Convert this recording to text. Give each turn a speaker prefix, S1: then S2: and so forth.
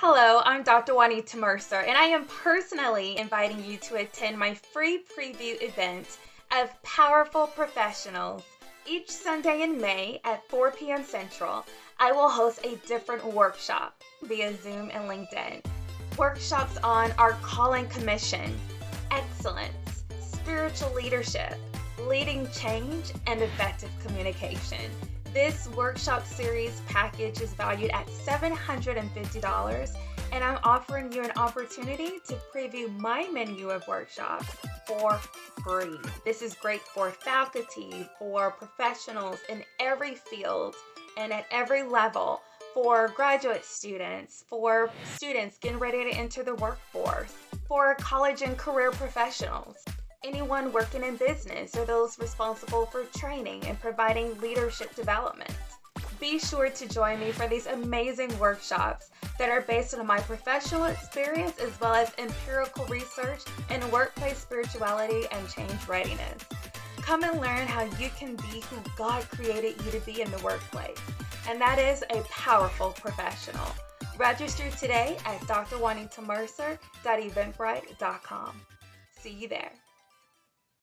S1: Hello, I'm Dr. Juanita Mercer, and I am personally inviting you to attend my free preview event of Powerful Professionals. Each Sunday in May at 4 p.m. Central, I will host a different workshop via Zoom and LinkedIn. Workshops on our calling commission, excellence, spiritual leadership, leading change, and effective communication. This workshop series package is valued at $750, and I'm offering you an opportunity to preview my menu of workshops for free. This is great for faculty, for professionals in every field and at every level, for graduate students, for students getting ready to enter the workforce, for college and career professionals, anyone working in business, or those responsible for training and providing leadership development. Be sure to join me for these amazing workshops that are based on my professional experience as well as empirical research in workplace spirituality and change readiness. Come and learn how you can be who God created you to be in the workplace, and that is a powerful professional. Register today at drjuanitamercer.eventbrite.com. See you there.